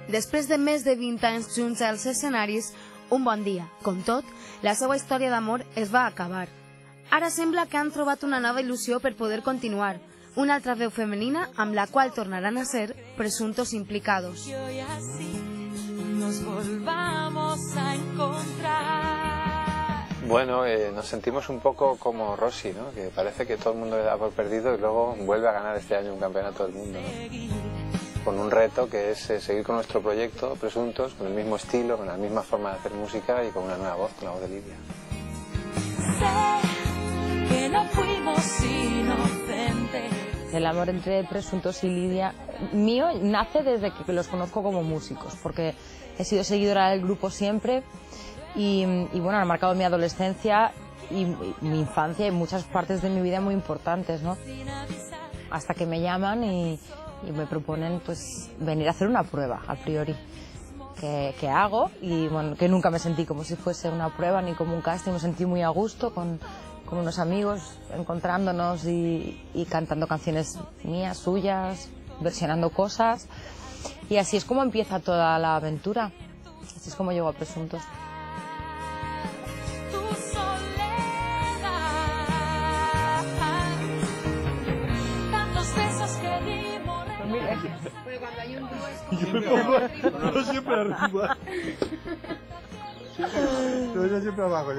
Després de més de 20 anys junts als escenaris, un bon dia, com tot, la seva història d'amor es va acabar. Ara sembla que han trobat una nova il·lusió per poder continuar, una altra veu femenina amb la qual tornaran a ser presuntos implicados. Bueno, nos sentimos un poco como Rossi, ¿no? Que parece que todo el mundo le da por perdido y luego vuelve a ganar este año un campeonato del mundo, ¿no? Con un reto que es seguir con nuestro proyecto, Presuntos, con el mismo estilo, con la misma forma de hacer música y con una nueva voz, con la voz de Lidia. Sé que no fuimos inocentes. El amor entre Presuntos y Lidia mío nace desde que los conozco como músicos, porque he sido seguidora del grupo siempre y bueno, han marcado mi adolescencia y mi infancia y muchas partes de mi vida muy importantes, ¿no? Hasta que me llaman y me proponen pues venir a hacer una prueba a priori que hago y bueno, que nunca me sentí como si fuese una prueba ni como un casting, me sentí muy a gusto con unos amigos encontrándonos y cantando canciones mías, suyas, versionando cosas y así es como empieza toda la aventura, así es como llego a Presuntos. Yo siempre arriba. Yo siempre abajo,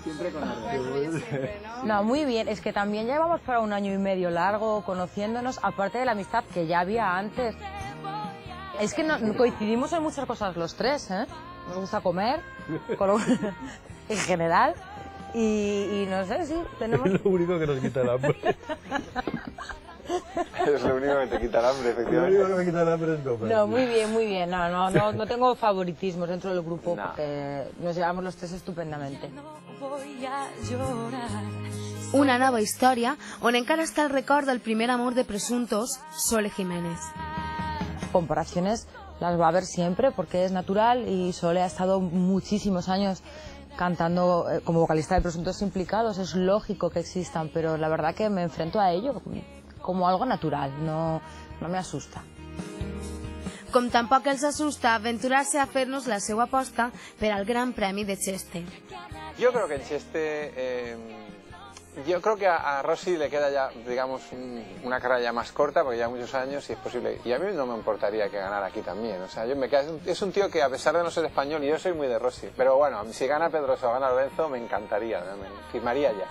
Siempre con arriba. No, muy bien, es que también llevamos para 1 año y medio largo conociéndonos, aparte de la amistad que ya había antes. Es que coincidimos en muchas cosas los tres, ¿eh? Nos gusta comer, en general, y no sé, sí, tenemos... Es lo único que nos quita el hambre. Es lo único que te quita el hambre, efectivamente. Lo único que me quita el hambre es comer. No, muy bien, muy bien. No tengo favoritismos dentro del grupo porque nos llevamos los tres estupendamente. Una nova història on encara està el record del primer amor de Presuntos, Sole Jiménez. Comparaciones las va a haber siempre porque es natural y Sole ha estado muchísimos años cantando como vocalista de Presuntos implicados. Es lógico que existan, pero la verdad que me enfrento a ello como algo natural, no me asusta. Com tampoc els asusta aventurar-se a fer-nos la seva aposta per al Gran Premi de Cheste. Yo creo que en Cheste, yo creo que a Rossi le queda ya, digamos, una carrera ya más corta, porque ya muchos años, si es posible, y a mí no me importaría que ganara aquí también, o sea, es un tío que a pesar de no ser español, y yo soy muy de Rossi, pero bueno, si gana Pedrosa o gana Lorenzo, me encantaría, me firmaría ya.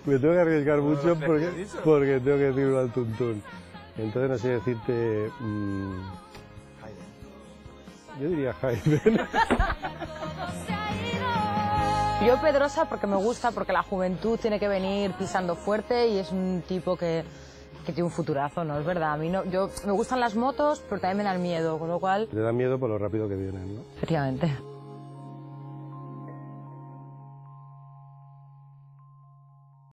Me tengo que arriesgar mucho porque tengo que decirlo al tuntún. Entonces no sé decirte... yo diría Jaime. Yo Pedrosa porque me gusta, porque la juventud tiene que venir pisando fuerte y es un tipo que tiene un futurazo, ¿no? Es verdad, a mí me gustan las motos, pero también me dan miedo, con lo cual... Te da miedo por lo rápido que vienen, ¿no? Efectivamente.